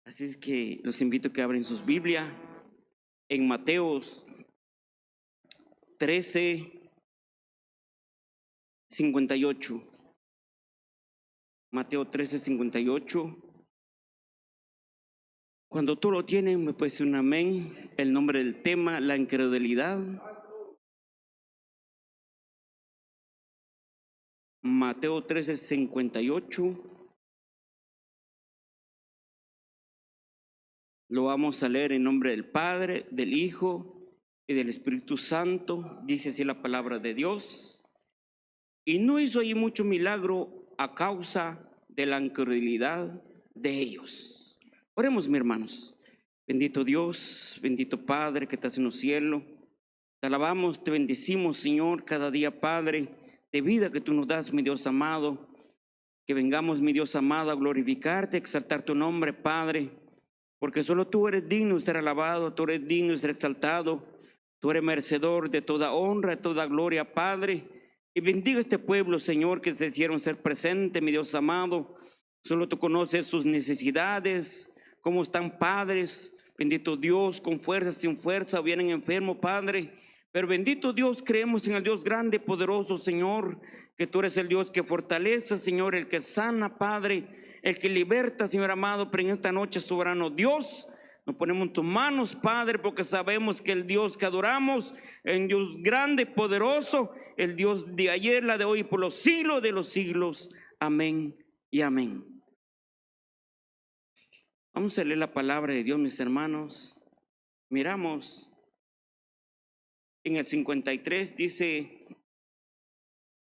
Así es que los invito a que abren sus Biblias en Mateos 13:58. Mateo 13:58. Cuando tú lo tienes, me puedes decir un amén. El nombre del tema, la incredulidad. Mateo 13:58. Lo vamos a leer en nombre del Padre, del Hijo y del Espíritu Santo. Dice así la palabra de Dios. Y no hizo allí mucho milagro a causa de la incredulidad de ellos. Oremos, mis hermanos. Bendito Dios, bendito Padre que estás en los cielos. Te alabamos, te bendecimos, Señor, cada día, Padre, de vida que tú nos das, mi Dios amado. Que vengamos, mi Dios amado, a glorificarte, a exaltar tu nombre, Padre. Porque solo tú eres digno de ser alabado, tú eres digno de ser exaltado, tú eres merecedor de toda honra, de toda gloria, Padre. Y bendiga este pueblo, Señor, que se hicieron ser presente, mi Dios amado. Solo tú conoces sus necesidades, cómo están, padres. Bendito Dios, con fuerza, sin fuerza, vienen enfermos, Padre. Pero bendito Dios, creemos en el Dios grande, poderoso, Señor, que tú eres el Dios que fortalece, Señor, el que sana, Padre, el que liberta, Señor amado. Pero en esta noche, soberano Dios, nos ponemos en tus manos, Padre, porque sabemos que el Dios que adoramos, el Dios grande, poderoso, el Dios de ayer, la de hoy, por los siglos de los siglos. Amén y amén. Vamos a leer la palabra de Dios, mis hermanos. Miramos en el 53, dice: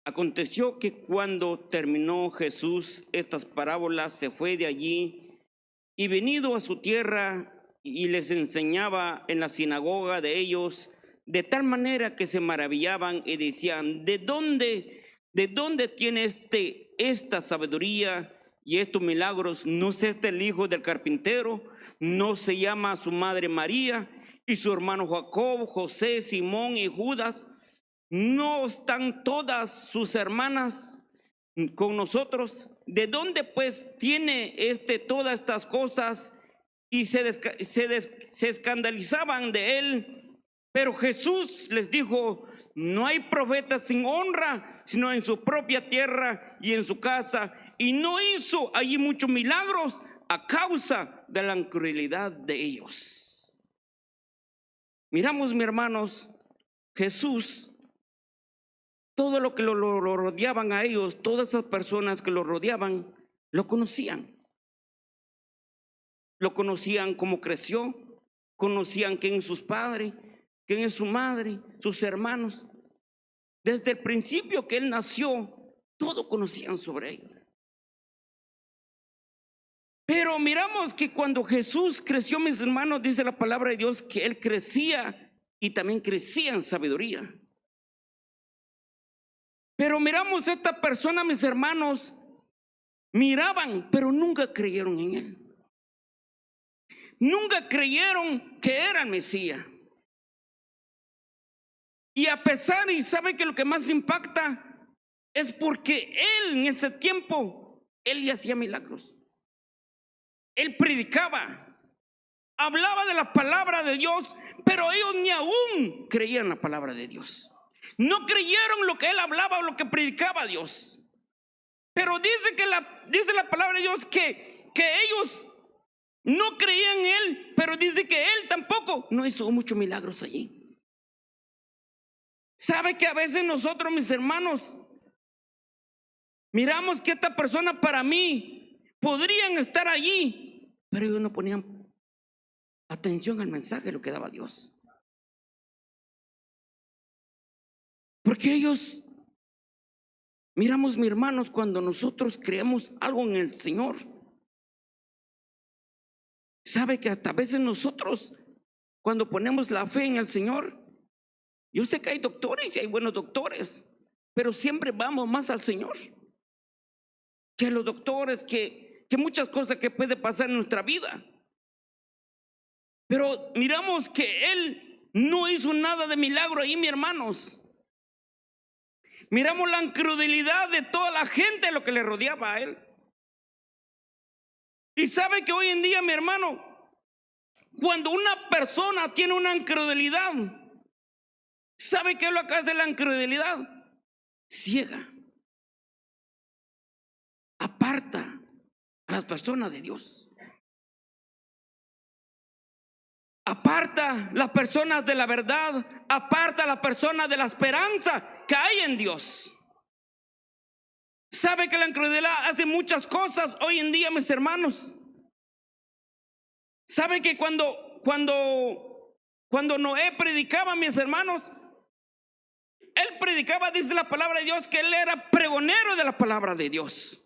aconteció que cuando terminó Jesús estas parábolas, se fue de allí y venido a su tierra y les enseñaba en la sinagoga de ellos, de tal manera que se maravillaban y decían: ¿De dónde tiene esta sabiduría y estos milagros? ¿No es este el hijo del carpintero? ¿No se llama su madre María y su hermano Jacob, José, Simón y Judas? ¿No están todas sus hermanas con nosotros? ¿De dónde pues tiene todas estas cosas? Y se escandalizaban de él. Pero Jesús les dijo: no hay profeta sin honra, sino en su propia tierra y en su casa. Y no hizo allí muchos milagros a causa de la incredulidad de ellos. Miramos, mis hermanos, Jesús, todo lo que lo rodeaban a ellos, todas esas personas que lo rodeaban, lo conocían. Lo conocían cómo creció, conocían quién es sus padres, quién es su madre, sus hermanos. Desde el principio que él nació, todo conocían sobre él. Pero miramos que cuando Jesús creció, mis hermanos, dice la palabra de Dios que él crecía y también crecía en sabiduría. Pero miramos a esta persona, mis hermanos, miraban, pero nunca creyeron en él. Nunca creyeron que era el Mesías. Y a pesar, y sabe que lo que más impacta es porque él en ese tiempo, él ya hacía milagros. Él predicaba, hablaba de la palabra de Dios, pero ellos ni aún creían la palabra de Dios. No creyeron lo que él hablaba o lo que predicaba Dios. Pero dice la palabra de Dios que ellos no creían en él, pero dice que él tampoco no hizo muchos milagros allí. ¿Sabe que a veces nosotros, mis hermanos, miramos que esta persona para mí podrían estar allí, pero ellos no ponían atención al mensaje, lo que daba Dios? Porque ellos, miramos, mis hermanos, cuando nosotros creemos algo en el Señor, sabe que hasta a veces nosotros, cuando ponemos la fe en el Señor, yo sé que hay doctores y hay buenos doctores, pero siempre vamos más al Señor que a los doctores, que muchas cosas que puede pasar en nuestra vida. Pero miramos que él no hizo nada de milagro ahí, mis hermanos. Miramos la incredulidad de toda la gente, lo que le rodeaba a él. Y sabe que hoy en día, mi hermano, cuando una persona tiene una incredulidad, ¿sabe qué es lo que hace la incredulidad? Ciega, aparta a las personas de Dios, aparta las personas de la verdad, aparta a las personas de la esperanza que hay en Dios. ¿Sabe que la incredulidad hace muchas cosas hoy en día, mis hermanos? ¿Sabe que cuando Noé predicaba, mis hermanos, él predicaba, dice la palabra de Dios, que él era pregonero de la palabra de Dios?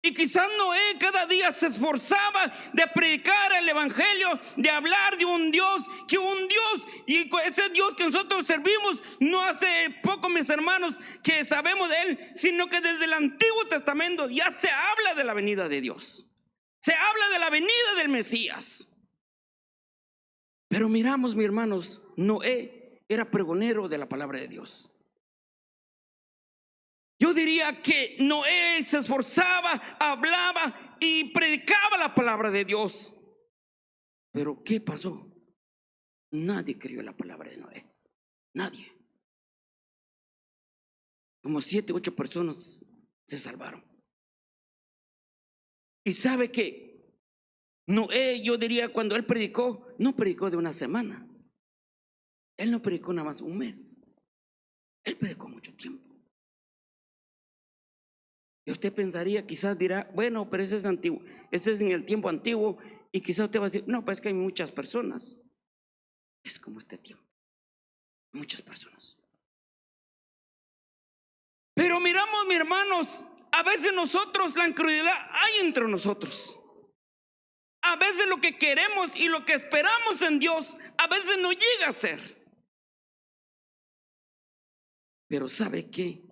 Y quizás Noé cada día se esforzaba de predicar el evangelio, de hablar de un Dios, y ese Dios que nosotros servimos, no hace poco, mis hermanos, que sabemos de él, sino que desde el Antiguo Testamento ya se habla de la venida de Dios. Se habla de la venida del Mesías. Pero miramos, mis hermanos, Noé era pregonero de la palabra de Dios. Yo diría que Noé se esforzaba, hablaba y predicaba la palabra de Dios. Pero ¿qué pasó? Nadie creyó la palabra de Noé. Nadie. Como 7, 8 personas se salvaron. Y sabe que Noé, yo diría, cuando él predicó, no predicó de una semana. Él no predicó nada más un mes. Él predicó mucho tiempo. Y usted pensaría, quizás dirá, bueno, pero ese es antiguo, este es en el tiempo antiguo. Y quizás usted va a decir, no, pues es que hay muchas personas. Es como este tiempo, muchas personas. Pero miramos, mis hermanos, a veces nosotros, la incredulidad hay entre nosotros. A veces lo que queremos y lo que esperamos en Dios, a veces no llega a ser. Pero ¿sabe qué?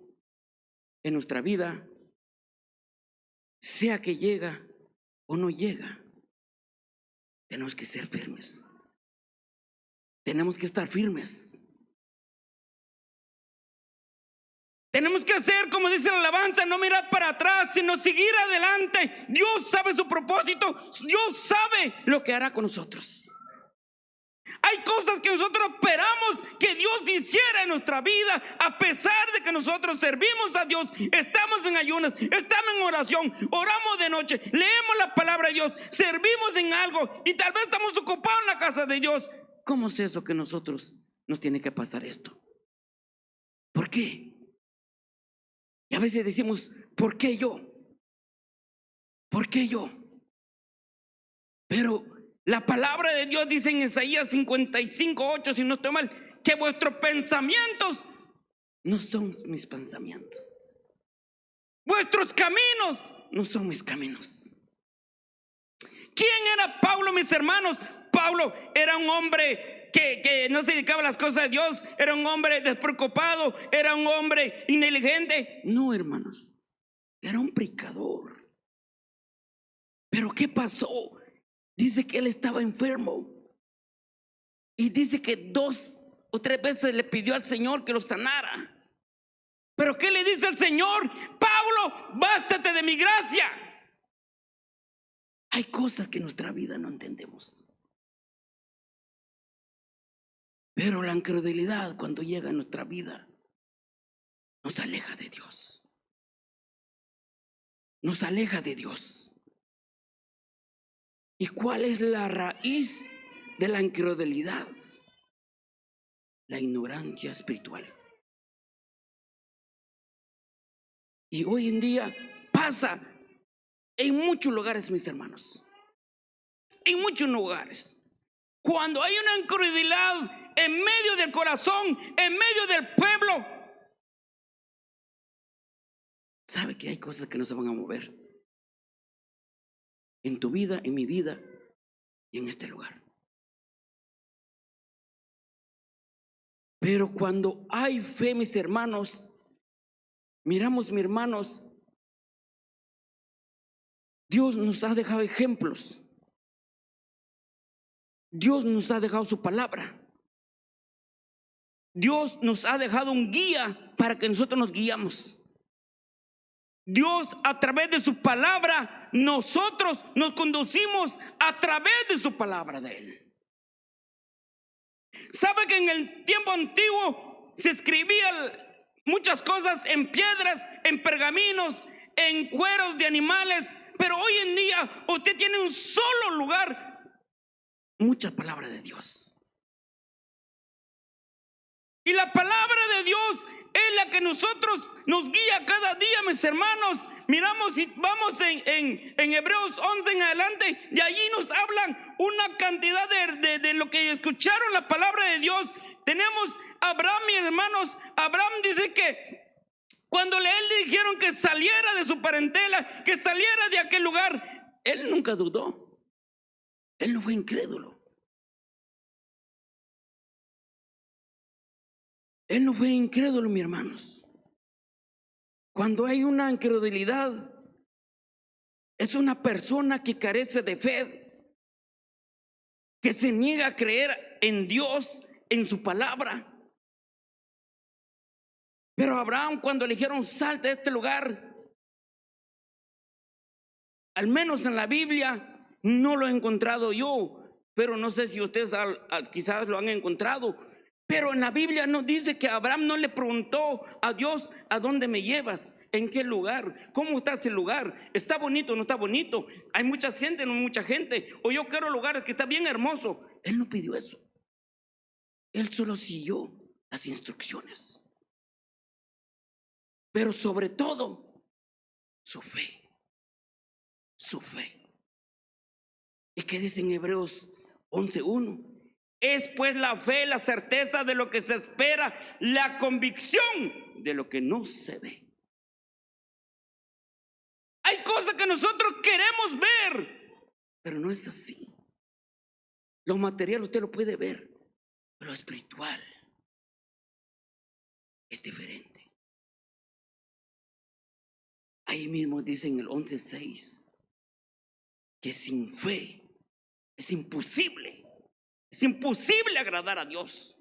En nuestra vida, sea que llega o no llega, tenemos que ser firmes. Tenemos que estar firmes. Tenemos que hacer, como dice la alabanza, no mirar para atrás, sino seguir adelante. Dios sabe su propósito. Dios sabe lo que hará con nosotros. Hay cosas que nosotros esperamos que Dios hiciera en nuestra vida, a pesar de que nosotros servimos a Dios, estamos en ayunas, estamos en oración, oramos de noche, leemos la palabra de Dios, servimos en algo y tal vez estamos ocupados en la casa de Dios. ¿Cómo es eso que nosotros nos tiene que pasar esto? ¿Por qué? Y a veces decimos, ¿por qué yo? ¿Por qué yo? Pero la palabra de Dios dice en Isaías 55:8, si no estoy mal, que vuestros pensamientos no son mis pensamientos. Vuestros caminos no son mis caminos. ¿Quién era Pablo, mis hermanos? Pablo era un hombre que no se dedicaba a las cosas de Dios. Era un hombre despreocupado. Era un hombre inteligente. No, hermanos, era un predicador. Pero ¿qué pasó? Dice que él estaba enfermo. Y dice que 2 o 3 veces le pidió al Señor que lo sanara. Pero ¿qué le dice el Señor? Pablo, bástate de mi gracia. Hay cosas que en nuestra vida no entendemos. Pero la incredulidad, cuando llega a nuestra vida, nos aleja de Dios. Nos aleja de Dios. ¿Y cuál es la raíz de la incredulidad? La ignorancia espiritual. Y hoy en día pasa en muchos lugares, mis hermanos. En muchos lugares. Cuando hay una incredulidad en medio del corazón, en medio del pueblo, sabe que hay cosas que no se van a mover en tu vida, en mi vida y en este lugar. Pero cuando hay fe, mis hermanos, miramos, mis hermanos, Dios nos ha dejado ejemplos. Dios nos ha dejado su palabra. Dios nos ha dejado un guía para que nosotros nos guiamos. Dios, a través de su palabra, nosotros nos conducimos a través de su palabra de Él. ¿Sabe que en el tiempo antiguo se escribían muchas cosas en piedras, en pergaminos, en cueros de animales? Pero hoy en día usted tiene un solo lugar, mucha palabra de Dios. Y la palabra de Dios es la que nosotros nos guía cada día, mis hermanos. Miramos y vamos en Hebreos 11 en adelante, y allí nos hablan una cantidad de lo que escucharon la palabra de Dios. Tenemos a Abraham, mis hermanos. Abraham dice que cuando él le dijeron que saliera de su parentela, que saliera de aquel lugar, él nunca dudó. Él no fue incrédulo. Él no fue incrédulo, mis hermanos. Cuando hay una incredulidad, es una persona que carece de fe, que se niega a creer en Dios, en su palabra. Pero Abraham, cuando le dijeron salte de este lugar, al menos en la Biblia no lo he encontrado yo, pero no sé si ustedes quizás lo han encontrado. Pero en la Biblia nos dice que Abraham no le preguntó a Dios: ¿a dónde me llevas? ¿En qué lugar? ¿Cómo está ese lugar? ¿Está bonito o no está bonito? ¿Hay mucha gente o no hay mucha gente? O yo quiero lugares que está bien hermoso. Él no pidió eso. Él solo siguió las instrucciones. Pero sobre todo, su fe. Su fe. ¿Y qué dice en Hebreos 11:1? Es pues la fe, la certeza de lo que se espera, la convicción de lo que no se ve. Hay cosas que nosotros queremos ver, pero no es así. Lo material usted lo puede ver, pero lo espiritual es diferente. Ahí mismo dice en el 11:6 que sin fe es imposible. Es imposible agradar a Dios.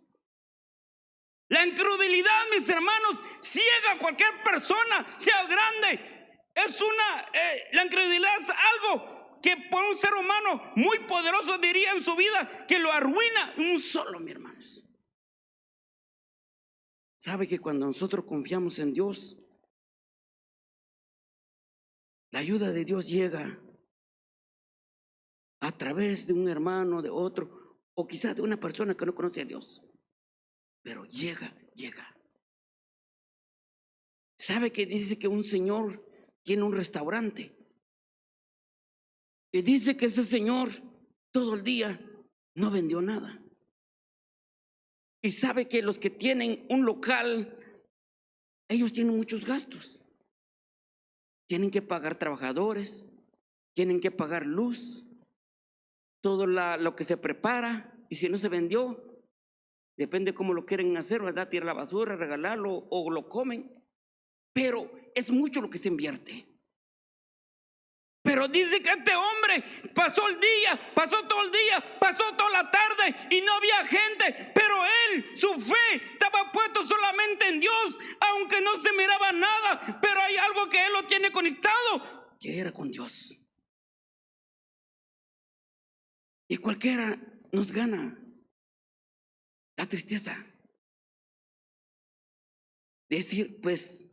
La incredulidad, mis hermanos, ciega a cualquier persona, sea grande. La incredulidad es algo que por un ser humano muy poderoso diría en su vida que lo arruina un solo, mis hermanos. ¿Sabe que cuando nosotros confiamos en Dios, la ayuda de Dios llega a través de un hermano, de otro, o quizás de una persona que no conoce a Dios? Pero llega. ¿Sabe que dice que un señor tiene un restaurante? Y dice que ese señor todo el día no vendió nada. Y sabe que los que tienen un local, ellos tienen muchos gastos. Tienen que pagar trabajadores, tienen que pagar luz, todo lo que se prepara. Y si no se vendió, depende cómo lo quieren hacer, ¿verdad? Tirar la basura, regalarlo o lo comen. Pero es mucho lo que se invierte. Pero dice que este hombre pasó el día, pasó todo el día, pasó toda la tarde y no había gente. Pero él, su fe estaba puesto solamente en Dios, aunque no se miraba nada. Pero hay algo que él lo tiene conectado, que era con Dios. Y cualquiera nos gana la tristeza. Decir, pues,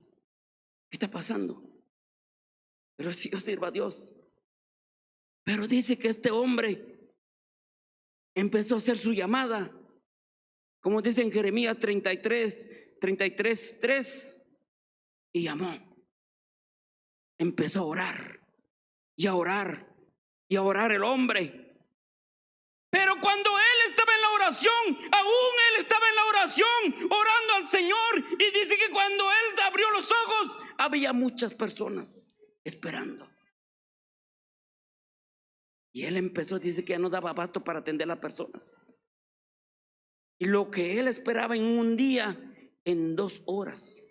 ¿qué está pasando? Pero si yo sirvo a Dios. Pero dice que este hombre empezó a hacer su llamada, como dice en Jeremías 33:3, y llamó. Empezó a orar y a orar y a orar el hombre. Pero cuando él estaba en la oración, aún él estaba en la oración orando al Señor, y dice que cuando él abrió los ojos, había muchas personas esperando. Y él empezó, dice que ya no daba abasto para atender a las personas. Y lo que él esperaba en un día, en 2 horas,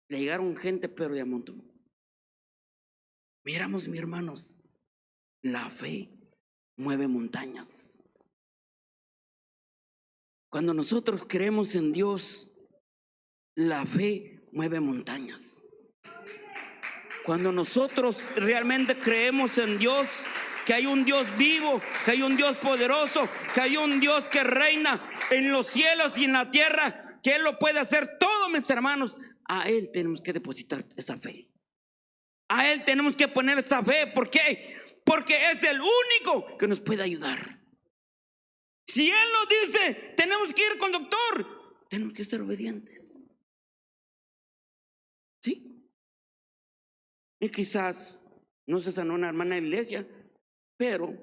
le llegaron gente, pero de a montón. Miramos, mis hermanos, la fe mueve montañas. Cuando nosotros creemos en Dios, la fe mueve montañas. Cuando nosotros realmente creemos en Dios, que hay un Dios vivo, que hay un Dios poderoso, que hay un Dios que reina en los cielos y en la tierra, que Él lo puede hacer todo, mis hermanos, a Él tenemos que depositar esa fe. A Él tenemos que poner esa fe. ¿Por qué? Porque es el único que nos puede ayudar. Si Él nos dice, tenemos que ir con el doctor, tenemos que ser obedientes. ¿Sí? Y quizás no se sanó una hermana en la iglesia, pero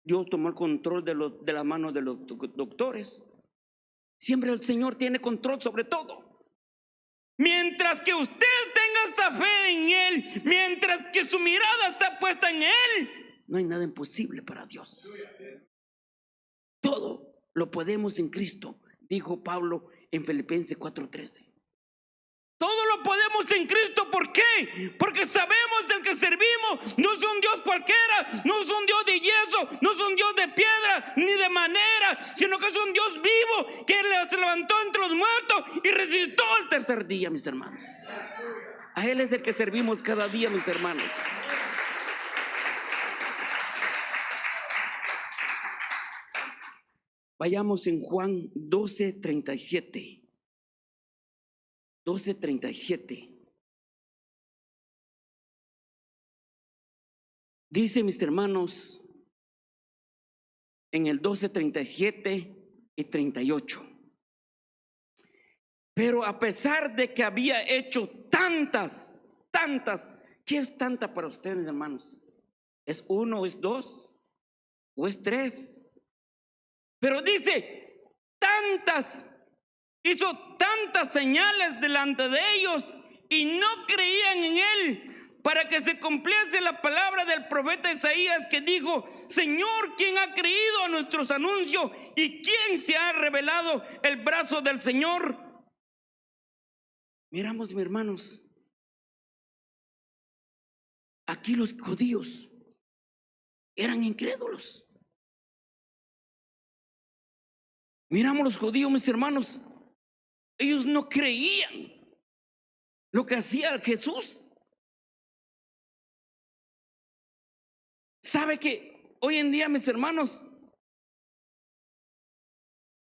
Dios tomó el control de las manos de los doctores. Siempre el Señor tiene control sobre todo. Mientras que usted tenga esa fe en Él, mientras que su mirada está puesta en Él, no hay nada imposible para Dios. Todo lo podemos en Cristo, dijo Pablo en Filipenses 4:13. Todo lo podemos en Cristo. ¿Por qué? Porque sabemos del que servimos. No es un Dios cualquiera, no es un Dios de yeso, no es un Dios de piedra ni de madera, sino que es un Dios vivo que se levantó entre los muertos y resucitó al tercer día, mis hermanos. A Él es el que servimos cada día, mis hermanos. Vayamos en Juan 12:37. 12:37. Dice, mis hermanos, en el 12:37 y 38. Pero a pesar de que había hecho tantas, ¿qué es tanta para ustedes, mis hermanos? ¿Es uno, es dos o es tres? Pero dice, hizo tantas señales delante de ellos y no creían en Él, para que se cumpliese la palabra del profeta Isaías, que dijo: Señor, ¿quién ha creído a nuestros anuncios y quién se ha revelado el brazo del Señor? Miramos, mis hermanos, aquí los judíos eran incrédulos. Miramos los judíos, mis hermanos, ellos no creían lo que hacía Jesús. ¿Sabe que hoy en día, mis hermanos,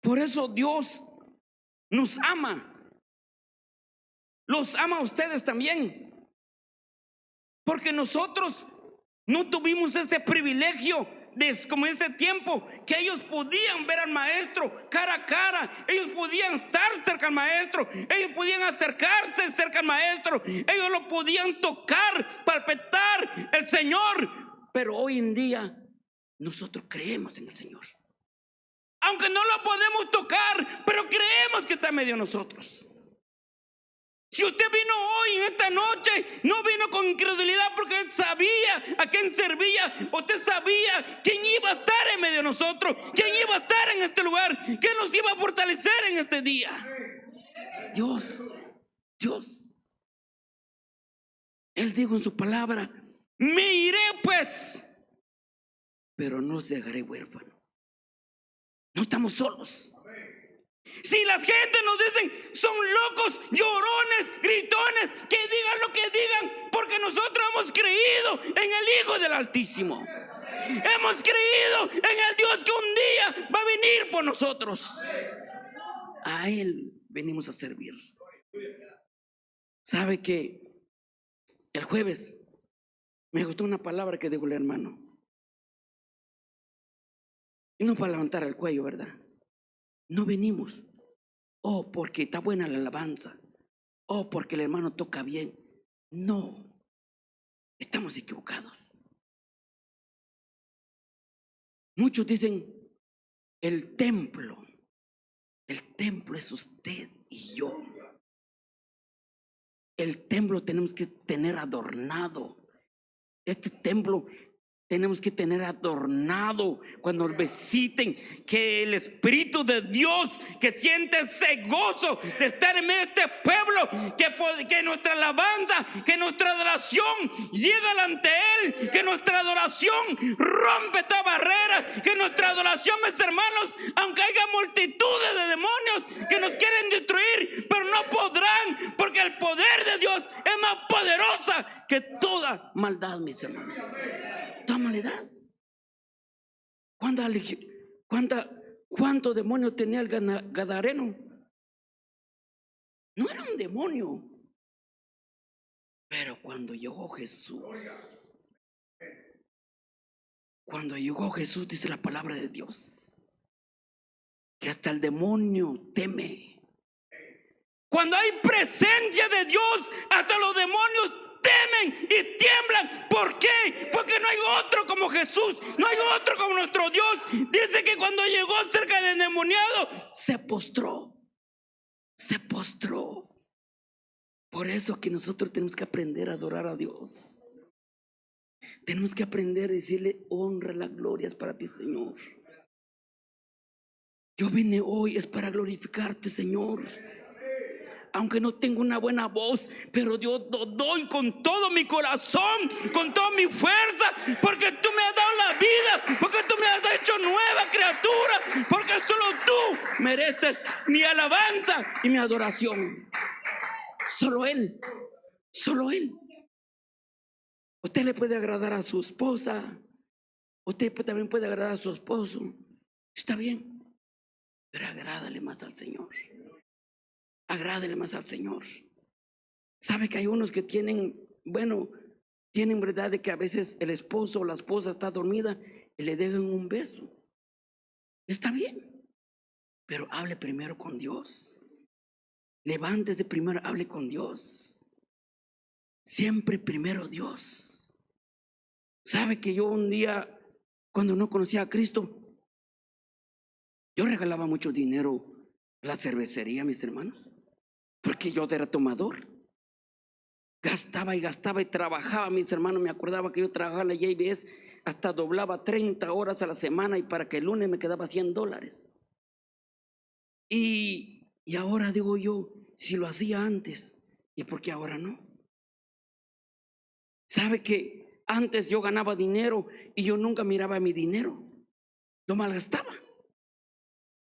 por eso Dios nos ama? Los ama a ustedes también, porque nosotros no tuvimos ese privilegio como ese tiempo que ellos podían ver al maestro cara a cara, ellos podían estar cerca al maestro, ellos podían acercarse cerca al maestro, ellos lo podían tocar, palpitar el Señor. Pero hoy en día nosotros creemos en el Señor, aunque no lo podemos tocar, pero creemos que está en medio de nosotros. Si usted vino hoy en esta noche, no vino con incredulidad, porque Él sabía a quién servía. Usted sabía quién iba a estar en medio de nosotros, quién iba a estar en este lugar, quién nos iba a fortalecer en este día. Dios. Él dijo en su palabra: me iré pues, pero no os dejaré huérfano. No estamos solos. Si la gente nos dicen son locos, llorones, gritones, que digan lo que digan, porque nosotros hemos creído en el Hijo del Altísimo. Hemos creído en el Dios que un día va a venir por nosotros. A Él venimos a servir. ¿Sabe que el jueves me gustó una palabra que dijo el hermano? Y no para levantar el cuello, ¿verdad? No venimos, porque está buena la alabanza, porque el hermano toca bien. No, estamos equivocados. Muchos dicen, el templo es usted y yo. El templo tenemos que tener adornado. Este templo tenemos que tener adornado cuando nos visiten, que el Espíritu de Dios, que siente ese gozo de estar en medio de este pueblo, que nuestra alabanza, que nuestra adoración llega delante de Él, que nuestra adoración rompe esta barrera, que nuestra adoración, mis hermanos, aunque haya multitudes de demonios que nos quieren destruir, pero no podrán, porque el poder de Dios es más poderosa que todo toda maldad, mis hermanos. Toda maldad. ¿Cuánto demonio tenía el gadareno? No era un demonio. Pero cuando llegó Jesús, dice la palabra de Dios, que hasta el demonio teme. Cuando hay presencia de Dios, hasta los demonios temen y tiemblan. ¿Por qué? Porque no hay otro como Jesús, no hay otro como nuestro Dios. Dice que cuando llegó cerca del endemoniado, se postró. Por eso que nosotros tenemos que aprender a adorar a Dios. Tenemos que aprender a decirle: honra, la gloria es para ti, Señor. Yo vine hoy es para glorificarte, Señor. Aunque no tengo una buena voz, pero Dios lo doy con todo mi corazón, con toda mi fuerza, porque tú me has dado la vida, porque tú me has hecho nueva criatura, porque solo tú mereces mi alabanza y mi adoración. Solo Él. Usted le puede agradar a su esposa, usted también puede agradar a su esposo. Está bien, pero agrádale más al Señor. Agrádele más al Señor. Sabe que hay unos que tienen verdad de que a veces el esposo o la esposa está dormida y le dejan un beso. Está bien, pero hable primero con Dios. Levántese primero, hable con Dios. Siempre primero Dios. Sabe que yo un día, cuando no conocía a Cristo, yo regalaba mucho dinero a la cervecería, mis hermanos, porque yo era tomador. Gastaba y trabajaba, mis hermanos. Me acordaba que yo trabajaba en la JBS, hasta doblaba 30 horas a la semana, y para que el lunes me quedaba $100. Y ahora digo yo, si lo hacía antes, ¿y por qué ahora no? ¿Sabe que antes yo ganaba dinero y yo nunca miraba mi dinero? Lo malgastaba.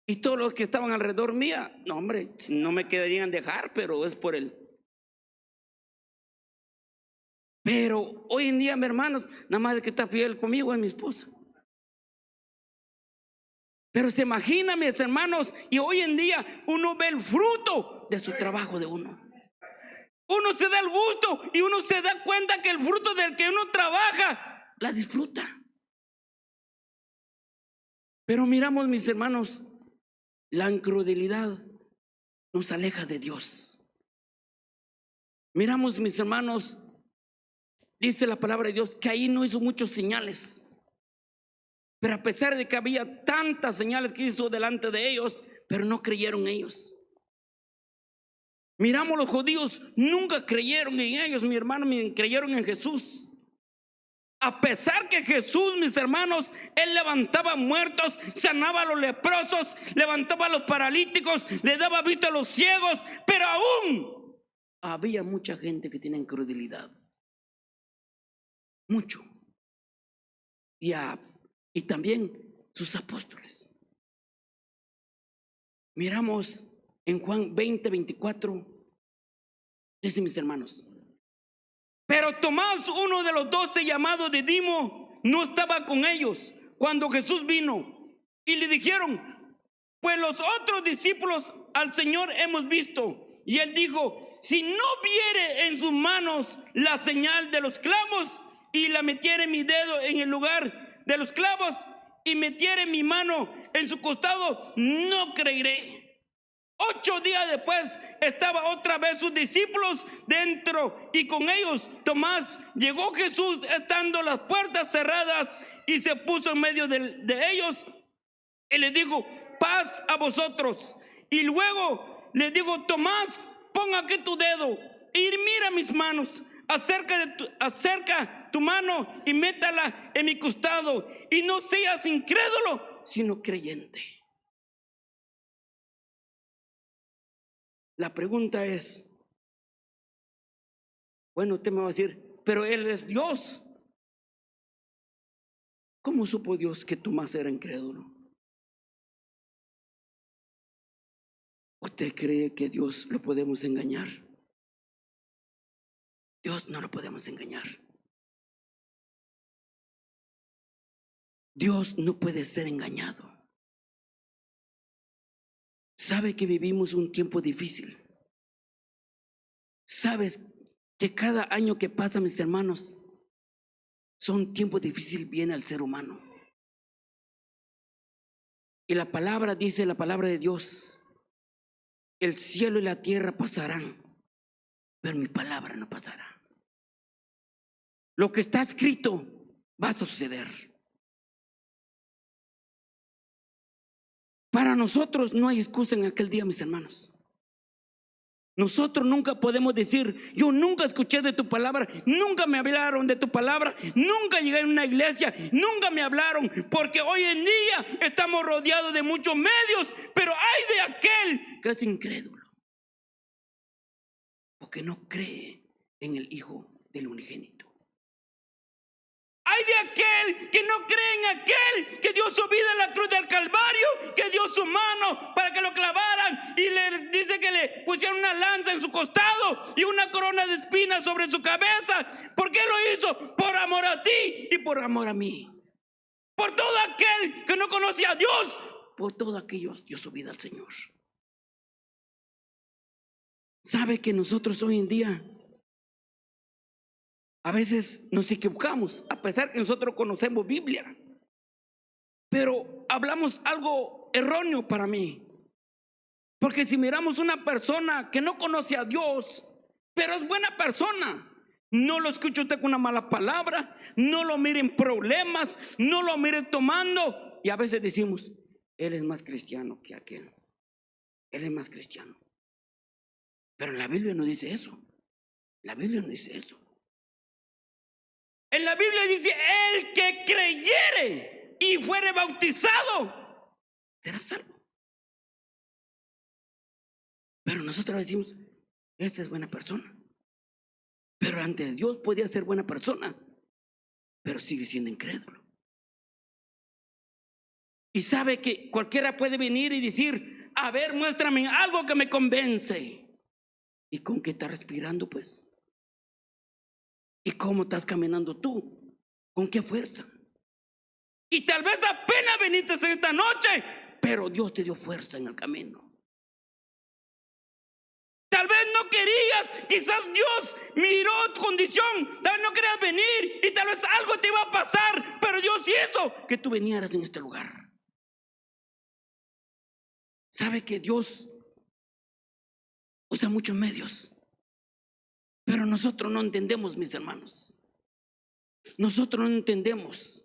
Y todos los que estaban alrededor mía, no hombre, no me quedarían dejar, pero es por él. Pero hoy en día, mis hermanos, nada más el que está fiel conmigo es mi esposa. Pero se imagina, mis hermanos, y hoy en día uno ve el fruto de su trabajo de uno. Uno se da el gusto y uno se da cuenta que el fruto del que uno trabaja la disfruta. Pero miramos, mis hermanos, la incredulidad nos aleja de Dios. Miramos, mis hermanos, dice la palabra de Dios que ahí no hizo muchas señales. Pero a pesar de que había tantas señales que hizo delante de ellos, pero no creyeron ellos. Miramos, los judíos nunca creyeron en ellos, mi hermano, creyeron en Jesús. A pesar que Jesús, mis hermanos, Él levantaba muertos, sanaba a los leprosos, levantaba a los paralíticos, le daba vista a los ciegos, pero aún había mucha gente que tiene incredulidad. Mucho. Y también sus apóstoles. Miramos en Juan 20:24, dice, mis hermanos: pero Tomás, uno de los 12, llamado Didimo, no estaba con ellos cuando Jesús vino. Y le dijeron: pues los otros discípulos al Señor hemos visto. Y él dijo: si no viere en sus manos la señal de los clavos, y la metiere mi dedo en el lugar de los clavos, y metiere mi mano en su costado, no creeré. 8 días después estaba otra vez sus discípulos dentro, y con ellos Tomás. Llegó Jesús estando las puertas cerradas, y se puso en medio de ellos y les dijo: paz a vosotros. Y luego les dijo: Tomás, pon aquí tu dedo y mira mis manos. Acerca tu mano y métala en mi costado, y no seas incrédulo, sino creyente. La pregunta es, bueno, usted me va a decir: pero Él es Dios. ¿Cómo supo Dios que Tomás era incrédulo? ¿Usted cree que Dios lo podemos engañar? Dios no lo podemos engañar. Dios no puede ser engañado. Sabe que vivimos un tiempo difícil. Sabes que cada año que pasa, mis hermanos, son tiempos difíciles, viene al ser humano. Y la palabra dice, la palabra de Dios, el cielo y la tierra pasarán, pero mi palabra no pasará. Lo que está escrito va a suceder. Para nosotros no hay excusa en aquel día, mis hermanos. Nosotros nunca podemos decir, yo nunca escuché de tu palabra, nunca me hablaron de tu palabra, nunca llegué a una iglesia, nunca me hablaron, porque hoy en día estamos rodeados de muchos medios, pero hay de aquel que es incrédulo, porque no cree en el Hijo del unigénito. Hay de aquel que no cree en aquel que dio su vida en la cruz del Calvario, que dio su mano para que lo clavaran y le dice que le pusieron una lanza en su costado y una corona de espinas sobre su cabeza. ¿Por qué lo hizo? Por amor a ti y por amor a mí. Por todo aquel que no conocía a Dios, por todo aquellos dio su vida al Señor. ¿Sabe que nosotros hoy en día a veces nos equivocamos, a pesar que nosotros conocemos Biblia, pero hablamos algo erróneo para mí? Porque si miramos una persona que no conoce a Dios, pero es buena persona, no lo escuche usted con una mala palabra, no lo mire en problemas, no lo mire tomando, y a veces decimos, él es más cristiano que aquel, él es más cristiano. Pero en la Biblia no dice eso. La Biblia no dice eso. En la Biblia dice, el que creyere y fuere bautizado será salvo. Pero nosotros decimos, esta es buena persona. Pero ante Dios podía ser buena persona, pero sigue siendo incrédulo. Y sabe que cualquiera puede venir y decir, a ver, muéstrame algo que me convence. ¿Y con qué estás respirando, pues? ¿Y cómo estás caminando tú? ¿Con qué fuerza? Y tal vez apenas viniste esta noche, pero Dios te dio fuerza en el camino. Tal vez no querías, quizás Dios miró tu condición, tal vez no querías venir y tal vez algo te iba a pasar, pero Dios hizo que tú vinieras en este lugar. ¿Sabe que Dios usa muchos medios? Pero nosotros no entendemos, mis hermanos. Nosotros no entendemos.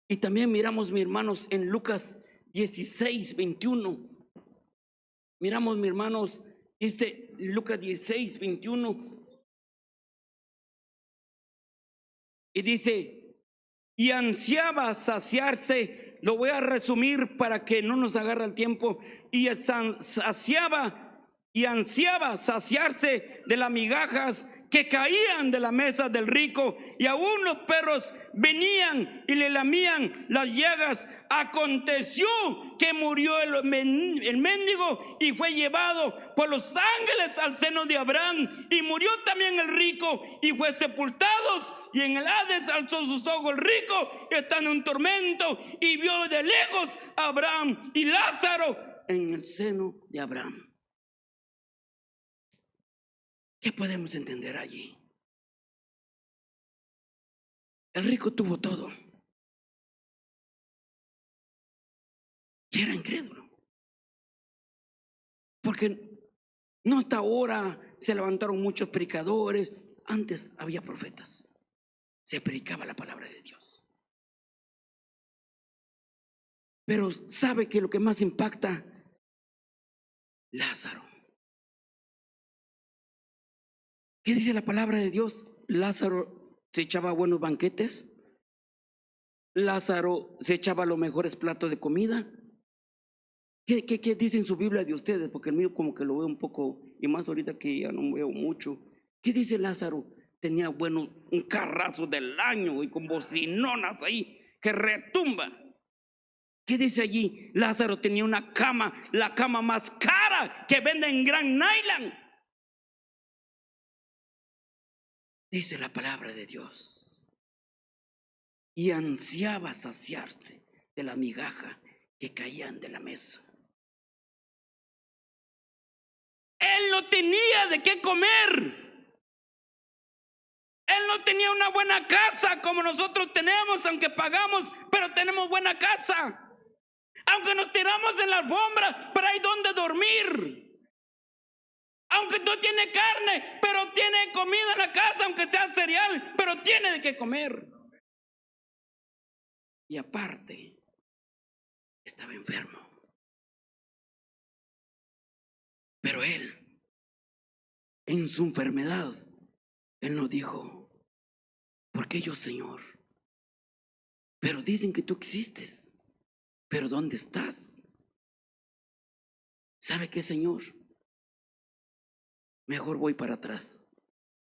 Y también miramos, mis hermanos, en Lucas 16, 21. Miramos, mis hermanos, dice Lucas 16, 21. Y dice, y ansiaba saciarse, lo voy a resumir para que no nos agarre el tiempo, y ansiaba saciarse de las migajas que caían de la mesa del rico, y aún los perros venían y le lamían las llagas. Aconteció que murió el mendigo y fue llevado por los ángeles al seno de Abraham, y murió también el rico y fue sepultado, y en el Hades alzó sus ojos el rico, estando en tormento, y vio de lejos a Abraham y Lázaro en el seno de Abraham. ¿Qué podemos entender allí? El rico tuvo todo y era incrédulo, porque no hasta ahora se levantaron muchos predicadores. Antes había profetas, se predicaba la palabra de Dios. Pero ¿sabe que lo que más impacta? Lázaro. ¿Qué dice la palabra de Dios? Lázaro se echaba buenos banquetes. Lázaro se echaba los mejores platos de comida. ¿Qué dice en su Biblia de ustedes? Porque el mío como que lo veo un poco, y más ahorita que ya no veo mucho. ¿Qué dice Lázaro? Tenía un carrazo del año y con bocinonas ahí que retumba. ¿Qué dice allí? Lázaro tenía una cama, la cama más cara que vende en Gran Island. Dice la palabra de Dios. y ansiaba saciarse de la migaja que caían de la mesa. Él no tenía de qué comer. Él no tenía una buena casa como nosotros tenemos, aunque pagamos, pero tenemos buena casa. Aunque nos tiramos en la alfombra, pero hay donde dormir. Aunque no tiene carne, pero tiene comida en la casa, aunque sea cereal, pero tiene de qué comer. Y aparte, estaba enfermo. Pero él, en su enfermedad, él no dijo: ¿por qué yo, Señor? Pero dicen que tú existes. ¿Pero dónde estás? ¿Sabe qué, Señor? Mejor voy para atrás.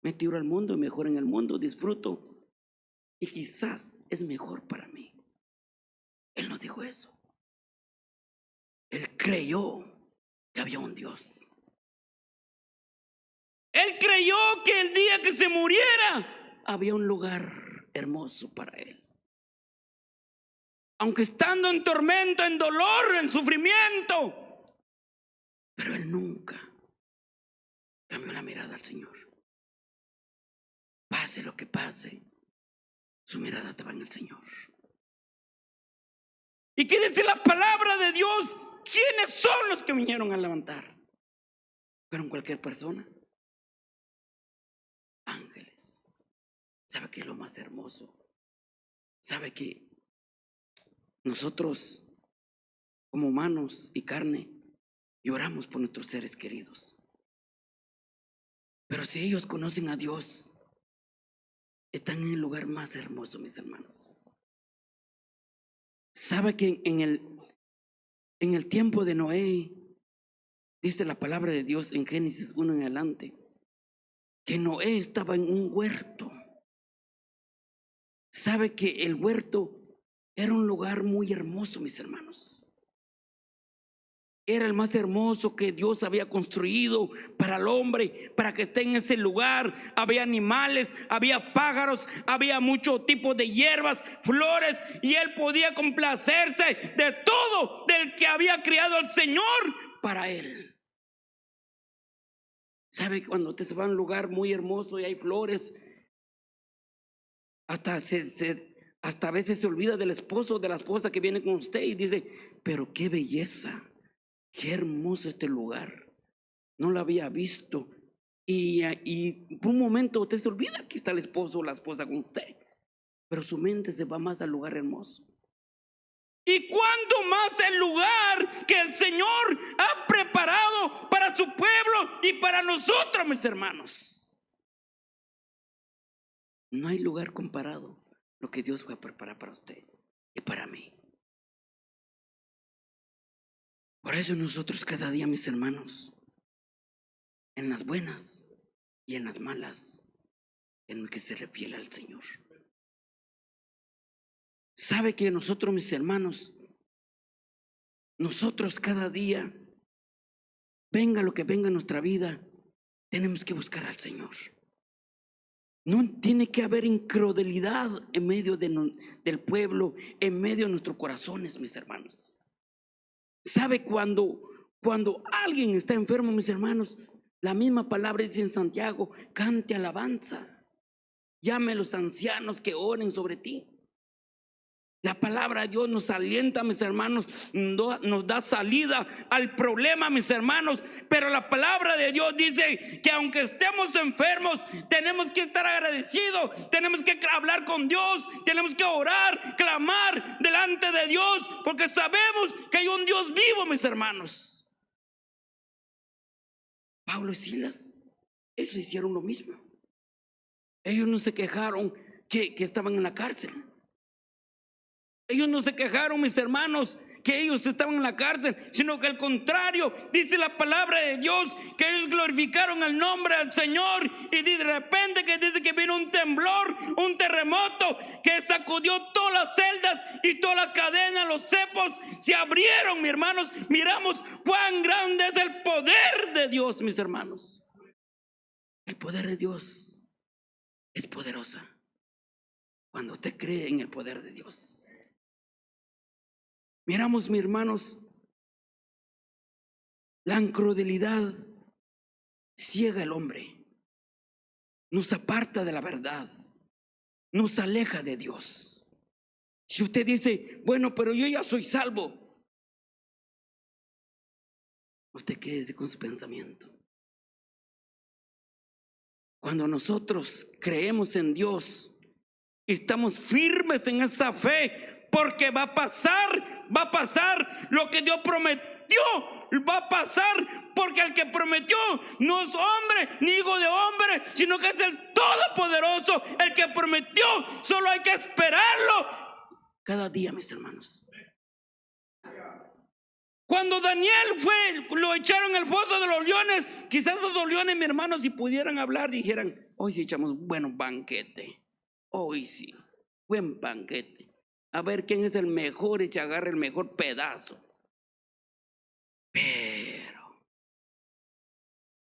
Me tiro al mundo y mejor en el mundo disfruto. Y quizás es mejor para mí. Él no dijo eso. Él creyó que había un Dios. Él creyó que el día que se muriera había un lugar hermoso para él. Aunque estando en tormento, en dolor, en sufrimiento, pero él nunca cambió la mirada al Señor. Pase lo que pase, su mirada estaba en el Señor. ¿Y qué dice la palabra de Dios? ¿Quiénes son los que vinieron a levantar? ¿Fueron cualquier persona? Ángeles. ¿Sabe qué es lo más hermoso? ¿Sabe que nosotros, como humanos y carne, lloramos por nuestros seres queridos? Pero si ellos conocen a Dios, están en el lugar más hermoso, mis hermanos. ¿Sabe que en el tiempo de Noé, dice la palabra de Dios en Génesis 1 en adelante, que Noé estaba en un huerto? ¿Sabe que el huerto era un lugar muy hermoso, mis hermanos? Era el más hermoso que Dios había construido para el hombre, para que esté en ese lugar. Había animales, había pájaros, había mucho tipo de hierbas, flores, y él podía complacerse de todo del que había criado el Señor para él. ¿Sabe que cuando usted se va a un lugar muy hermoso y hay flores, hasta a veces se olvida del esposo o de la esposa que viene con usted y dice: pero qué belleza, qué hermoso este lugar, no lo había visto? Y por un momento usted se olvida que está el esposo o la esposa con usted, pero su mente se va más al lugar hermoso. ¿Y cuánto más el lugar que el Señor ha preparado para su pueblo y para nosotros, mis hermanos? No hay lugar comparado lo que Dios fue a preparar para usted y para mí. Por eso nosotros cada día, mis hermanos, en las buenas y en las malas, tenemos que ser fieles al Señor. Sabe que nosotros, mis hermanos, nosotros cada día, venga lo que venga en nuestra vida, tenemos que buscar al Señor. No tiene que haber incredulidad en medio del pueblo, en medio de nuestros corazones, mis hermanos. ¿Sabe cuando alguien está enfermo, mis hermanos? La misma palabra dice en Santiago: cante alabanza, llame a los ancianos que oren sobre ti. La palabra de Dios nos alienta, mis hermanos, nos da salida al problema, mis hermanos. Pero la palabra de Dios dice que aunque estemos enfermos, tenemos que estar agradecidos, tenemos que hablar con Dios, tenemos que orar, clamar delante de Dios, porque sabemos que hay un Dios vivo, mis hermanos. Pablo y Silas, ellos hicieron lo mismo. Ellos no se quejaron que estaban en la cárcel. Ellos no se quejaron, mis hermanos, que ellos estaban en la cárcel, sino que al contrario, dice la palabra de Dios que ellos glorificaron el nombre del Señor. Y de repente que dice que vino un temblor, un terremoto que sacudió todas las celdas y todas las cadenas, los cepos se abrieron, mis hermanos. Miramos cuán grande es el poder de Dios, mis hermanos. El poder de Dios es poderosa. Cuando usted cree en el poder de Dios. Miramos, mis hermanos, la incredulidad ciega al hombre, nos aparta de la verdad, nos aleja de Dios. Si usted dice, bueno, pero yo ya soy salvo, usted quédese con su pensamiento. Cuando nosotros creemos en Dios, estamos firmes en esa fe, porque va a pasar lo que Dios prometió, va a pasar, porque el que prometió no es hombre ni hijo de hombre, sino que es el Todopoderoso, el que prometió. Solo hay que esperarlo cada día, mis hermanos. Cuando Daniel lo echaron al foso de los leones, quizás esos leones, mi hermano, si pudieran hablar, dijeran, hoy sí echamos buen banquete, hoy sí, buen banquete, a ver quién es el mejor y se agarra el mejor pedazo. Pero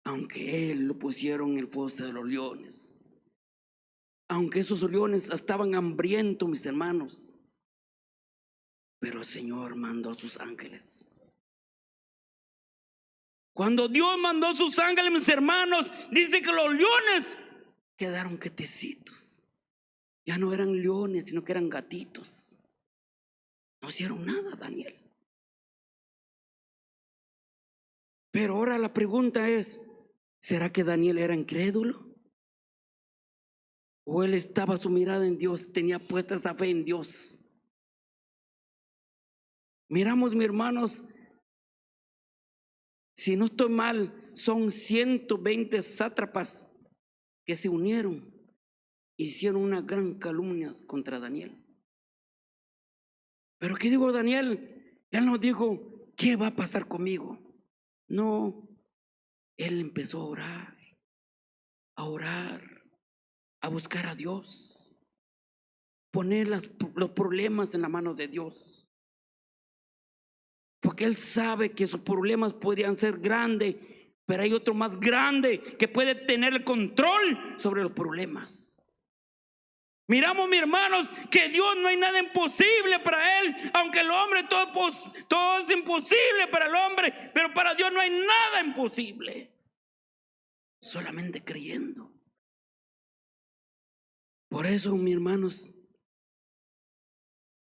aunque él lo pusieron en el foso de los leones, aunque esos leones estaban hambrientos, mis hermanos, pero el Señor mandó a sus ángeles. Cuando Dios mandó a sus ángeles, mis hermanos, dice que los leones quedaron quietecitos. Ya no eran leones, sino que eran gatitos. No hicieron nada, Daniel. Pero ahora la pregunta es, ¿será que Daniel era incrédulo? ¿O él estaba su mirada en Dios, tenía puesta esa fe en Dios? Miramos, mis hermanos, si no estoy mal, son 120 sátrapas que se unieron, hicieron una gran calumnia contra Daniel. Pero ¿qué dijo Daniel? Él no dijo, ¿qué va a pasar conmigo? No, él empezó a orar, a buscar a Dios, poner los problemas en la mano de Dios. Porque él sabe que sus problemas podrían ser grandes, pero hay otro más grande que puede tener el control sobre los problemas. Miramos, mis hermanos, que Dios no hay nada imposible para él. Aunque el hombre todo es imposible para el hombre, pero para Dios no hay nada imposible. Solamente creyendo. Por eso, mis hermanos,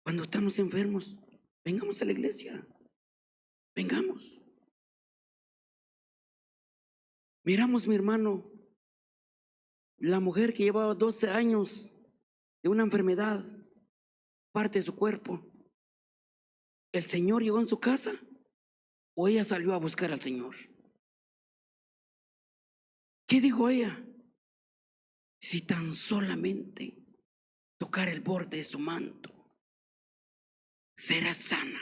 cuando estamos enfermos, vengamos a la iglesia. Vengamos. Miramos, mi hermano, la mujer que llevaba 12 años de una enfermedad, parte de su cuerpo. ¿El Señor llegó en su casa o ella salió a buscar al Señor? ¿Qué dijo ella? Si tan solamente tocar el borde de su manto, será sana.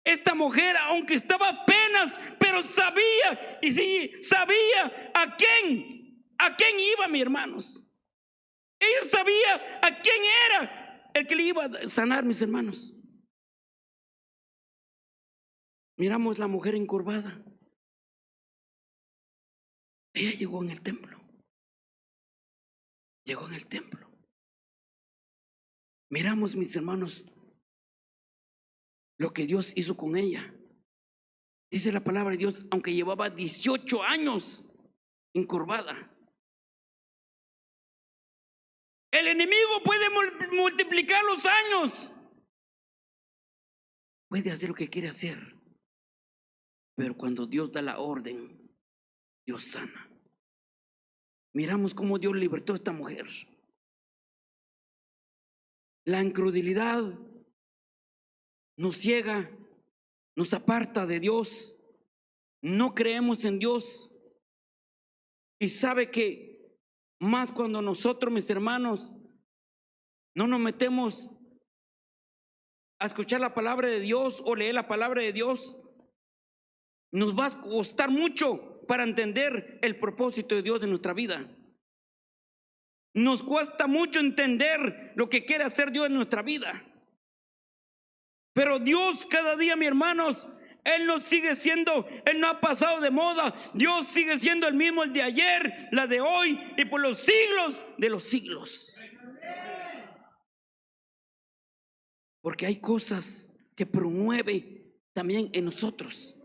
Esta mujer, aunque estaba apenas, pero sabía, y sí, sabía a quién iba, mis hermanos. Ella sabía a quién era el que le iba a sanar, mis hermanos. Miramos la mujer encorvada. Ella llegó en el templo. Llegó en el templo. Miramos, mis hermanos, lo que Dios hizo con ella. Dice la palabra de Dios, aunque llevaba 18 años encorvada. El enemigo puede multiplicar los años. Puede hacer lo que quiere hacer. Pero cuando Dios da la orden, Dios sana. Miramos cómo Dios libertó a esta mujer. La incredulidad nos ciega, nos aparta de Dios. No creemos en Dios. Y sabe que más cuando nosotros, mis hermanos, no nos metemos a escuchar la palabra de Dios o leer la palabra de Dios, nos va a costar mucho para entender el propósito de Dios en nuestra vida. Nos cuesta mucho entender lo que quiere hacer Dios en nuestra vida. Pero Dios cada día, mis hermanos, Él no sigue siendo, Él no ha pasado de moda. Dios sigue siendo el mismo, el de ayer, la de hoy y por los siglos de los siglos. Porque hay cosas que promueve también en nosotros.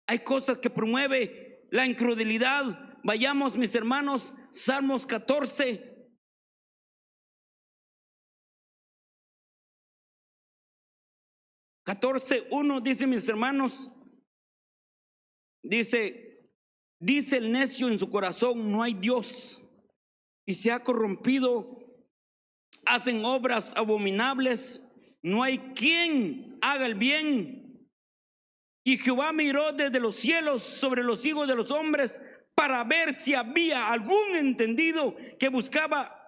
Hay cosas que promueve la incredulidad. Vayamos, mis hermanos, Salmos 14. Uno dice, mis hermanos, dice el necio en su corazón, no hay Dios, y se ha corrompido, hacen obras abominables, no hay quien haga el bien. Y Jehová miró desde los cielos sobre los hijos de los hombres para ver si había algún entendido que buscara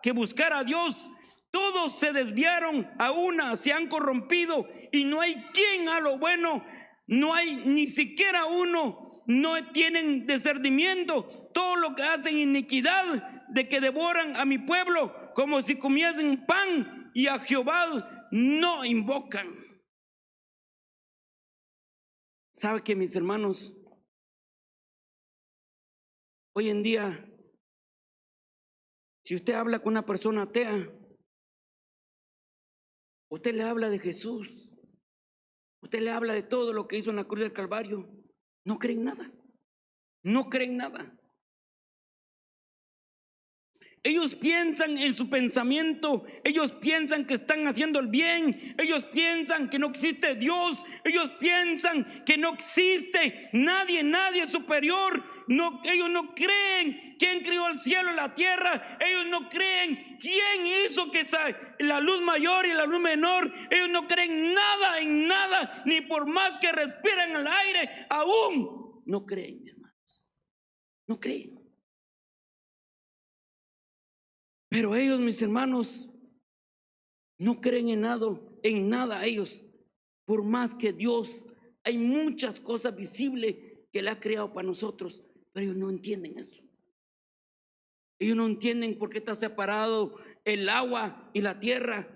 a Dios. Todos se desviaron a una, se han corrompido y no hay quien haga lo bueno, no hay ni siquiera uno, no tienen discernimiento, todo lo que hacen iniquidad, de que devoran a mi pueblo como si comiesen pan y a Jehová no invocan. ¿Sabe qué, mis hermanos? Hoy en día, si usted habla con una persona atea, usted le habla de Jesús, usted le habla de todo lo que hizo en la cruz del Calvario, no creen nada, no creen nada. Ellos piensan en su pensamiento, ellos piensan que están haciendo el bien, ellos piensan que no existe Dios, ellos piensan que no existe nadie superior. No, ellos no creen quién creó el cielo y la tierra, ellos no creen quién hizo que la luz mayor y la luz menor, ellos no creen nada en nada, ni por más que respiran el aire, aún no creen, hermanos, no creen. Pero ellos, mis hermanos, no creen en nada ellos. Por más que Dios, hay muchas cosas visibles que Él ha creado para nosotros, pero ellos no entienden eso. Ellos no entienden por qué está separado el agua y la tierra.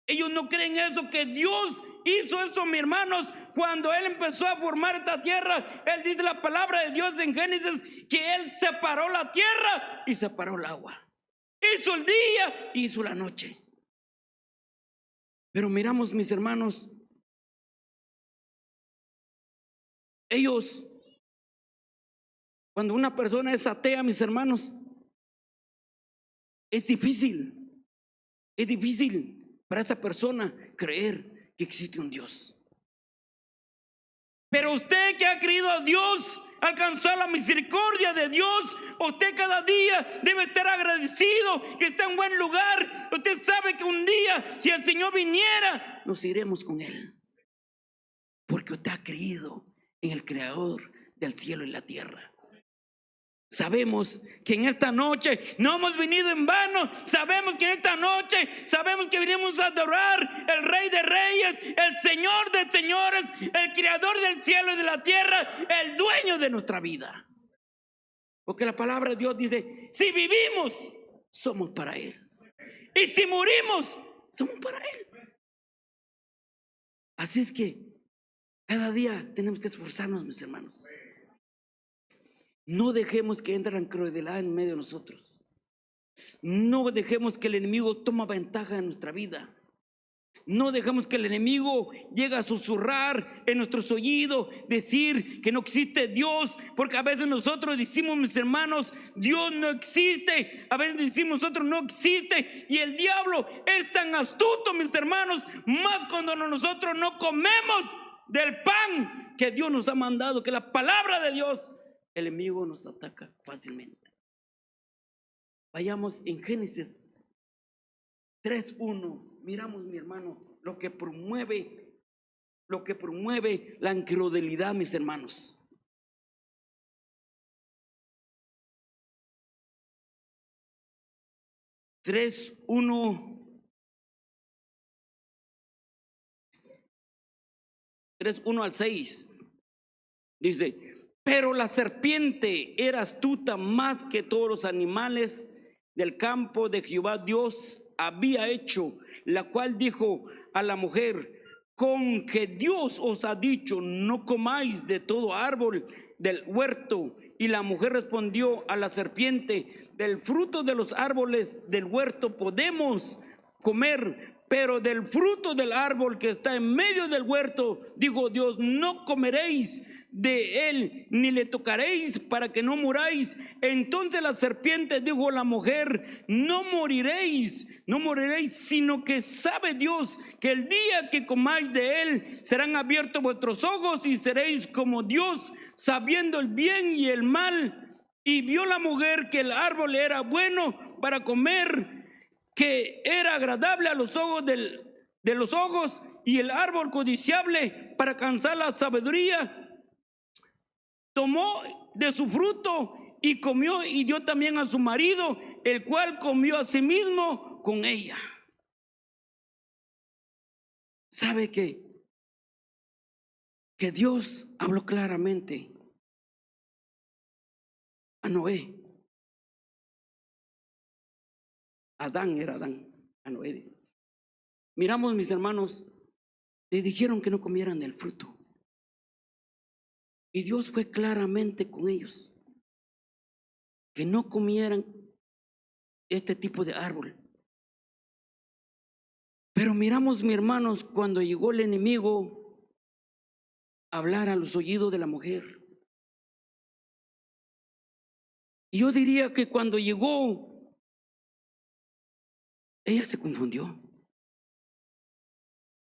Ellos no creen eso, que Dios hizo eso, mis hermanos. Cuando Él empezó a formar esta tierra, Él dice la palabra de Dios en Génesis, que Él separó la tierra y separó el agua. Hizo el día, hizo la noche. Pero miramos, mis hermanos, ellos, cuando una persona es atea, mis hermanos, es difícil para esa persona creer que existe un Dios. Pero usted que ha creído a Dios, alcanzó la misericordia de Dios, usted cada día debe estar agradecido que está en buen lugar. Usted sabe que un día, si el Señor viniera, nos iremos con Él, porque usted ha creído en el Creador del cielo y la tierra. Sabemos que en esta noche no hemos venido en vano. Sabemos que en esta noche, sabemos que venimos a adorar el Rey de Reyes, el Señor de Señores, el Creador del cielo y de la tierra, el dueño de nuestra vida. Porque la palabra de Dios dice, si vivimos, somos para Él, y si morimos, somos para Él. Así es que cada día tenemos que esforzarnos, mis hermanos. No dejemos que entre la crueldad en medio de nosotros. No dejemos que el enemigo tome ventaja en nuestra vida. No dejemos que el enemigo llegue a susurrar en nuestros oídos, decir que no existe Dios, porque a veces nosotros decimos, mis hermanos, Dios no existe. A veces decimos nosotros no existe, y el diablo es tan astuto, mis hermanos, más cuando nosotros no comemos del pan que Dios nos ha mandado, que la palabra de Dios. El enemigo nos ataca fácilmente. Vayamos en Génesis 3:1. Miramos, mi hermano, lo que promueve la incredulidad, mis hermanos. Tres, uno al 6 dice: pero la serpiente era astuta más que todos los animales del campo de Jehová Dios había hecho, la cual dijo a la mujer: con que Dios os ha dicho: no comáis de todo árbol del huerto. Y la mujer respondió a la serpiente: del fruto de los árboles del huerto podemos comer, pero del fruto del árbol que está en medio del huerto, dijo Dios: no comeréis de él, ni le tocaréis, para que no muráis. Entonces la serpiente dijo a la mujer: no moriréis, sino que sabe Dios que el día que comáis de él serán abiertos vuestros ojos y seréis como Dios, sabiendo el bien y el mal. Y vio la mujer que el árbol era bueno para comer, que era agradable a los ojos de los ojos, y el árbol codiciable para alcanzar la sabiduría. Tomó de su fruto y comió, y dio también a su marido, el cual comió a sí mismo con ella. ¿Sabe que Dios habló claramente a Noé? Adán era Adán, a Noé dice. Miramos, mis hermanos, le dijeron que no comieran del fruto, y Dios fue claramente con ellos, que no comieran este tipo de árbol. Pero miramos, mis hermanos, cuando llegó el enemigo a hablar a los oídos de la mujer. Y yo diría que cuando llegó, ella se confundió.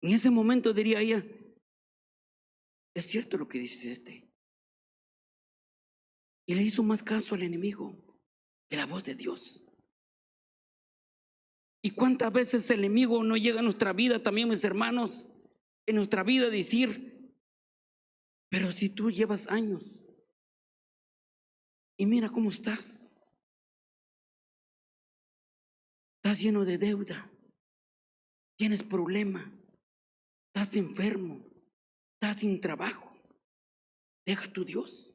En ese momento diría ella: es cierto lo que dice este. Y le hizo más caso al enemigo que la voz de Dios. ¿Y cuántas veces el enemigo no llega a nuestra vida también, mis hermanos? En nuestra vida decir: pero si tú llevas años y mira cómo estás lleno de deuda, tienes problema, estás enfermo, estás sin trabajo. Deja a tu Dios,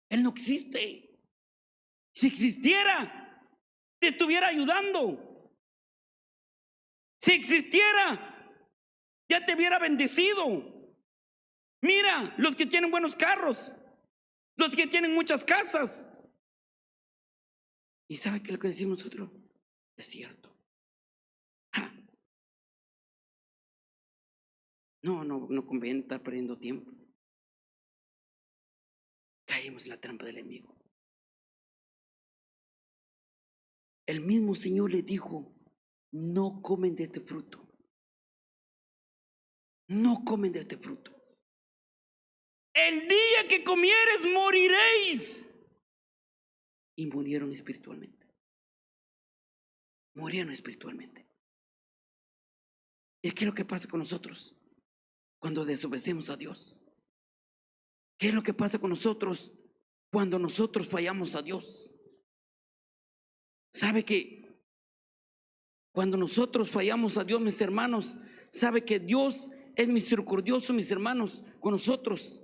Él no existe. Si existiera, te estuviera ayudando. Si existiera, ya te hubiera bendecido. Mira los que tienen buenos carros, los que tienen muchas casas. ¿Y sabe qué es lo que decimos nosotros? Es cierto. No conviene estar perdiendo tiempo. Caímos en la trampa del enemigo. El mismo Señor le dijo: no comen de este fruto. No comen de este fruto. El día que comieres moriréis. Y murieron espiritualmente. Murieron espiritualmente. ¿Y qué es lo que pasa con nosotros cuando desobedecemos a Dios? ¿Qué es lo que pasa con nosotros cuando nosotros fallamos a Dios? ¿Sabe que cuando nosotros fallamos a Dios, mis hermanos, sabe que Dios es misericordioso, mis hermanos, con nosotros?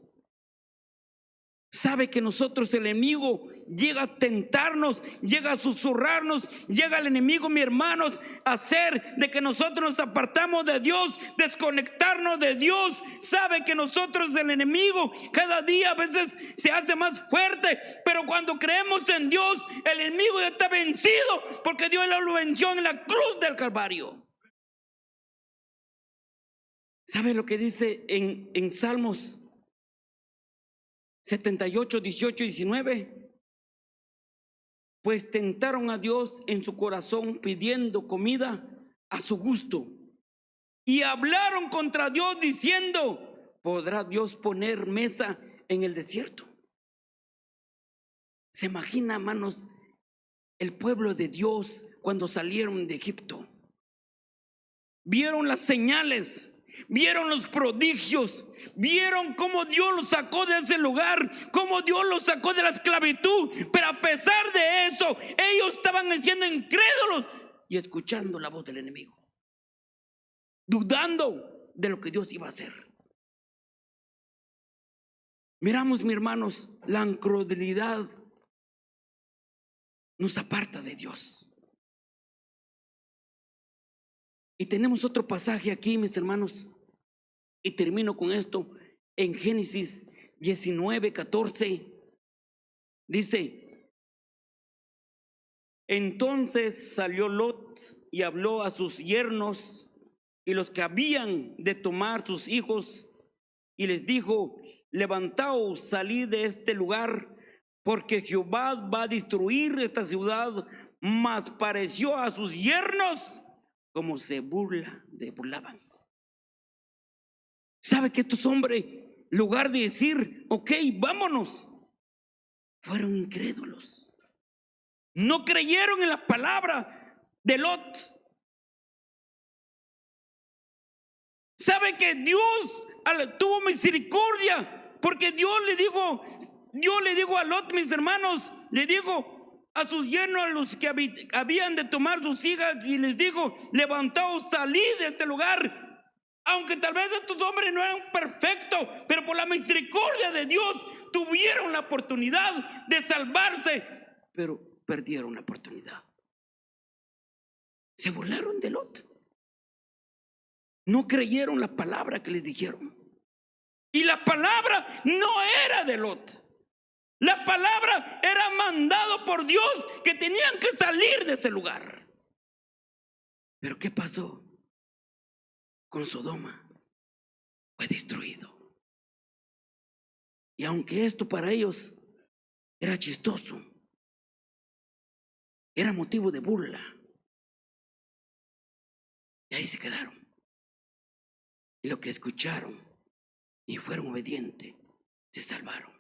Sabe que nosotros, el enemigo llega a tentarnos, llega a susurrarnos, llega el enemigo, mis hermanos, a hacer de que nosotros nos apartamos de Dios, desconectarnos de Dios. Sabe que nosotros, el enemigo, cada día a veces se hace más fuerte, pero cuando creemos en Dios, el enemigo ya está vencido, porque Dios lo venció en la cruz del Calvario. ¿Sabe lo que dice en Salmos 78, 18 y 19? Pues tentaron a Dios en su corazón pidiendo comida a su gusto, y hablaron contra Dios diciendo: ¿podrá Dios poner mesa en el desierto? ¿Se imagina, hermanos, el pueblo de Dios cuando salieron de Egipto? Vieron las señales, vieron los prodigios, vieron cómo Dios los sacó de ese lugar, cómo Dios los sacó de la esclavitud. Pero a pesar de eso, ellos estaban siendo incrédulos y escuchando la voz del enemigo, dudando de lo que Dios iba a hacer. Miramos, mis hermanos, la incredulidad nos aparta de Dios. Y tenemos otro pasaje aquí, mis hermanos, Y termino con esto. En Génesis 19:14 dice: entonces salió Lot y habló a sus yernos y los que habían de tomar sus hijos, y les dijo: levantaos, salid de este lugar, porque Jehová va a destruir esta ciudad. Mas pareció a sus yernos como se burlaban. ¿Sabe que estos hombres, en lugar de decir, ok, vámonos, fueron incrédulos? No creyeron en la palabra de Lot. ¿Sabe que Dios tuvo misericordia? Porque Dios le dijo a Lot, mis hermanos, le dijo a sus yernos, a los que habían de tomar sus hijas, y les dijo: levantaos, salid de este lugar. Aunque tal vez estos hombres no eran perfectos, pero por la misericordia de Dios tuvieron la oportunidad de salvarse, pero perdieron la oportunidad. Se burlaron de Lot. No creyeron la palabra que les dijeron. Y la palabra no era de Lot. La palabra era mandado por Dios, que tenían que salir de ese lugar. Pero ¿qué pasó con Sodoma? Fue destruido. Y aunque esto para ellos era chistoso, era motivo de burla, y ahí se quedaron. Y lo que escucharon y fueron obedientes, se salvaron.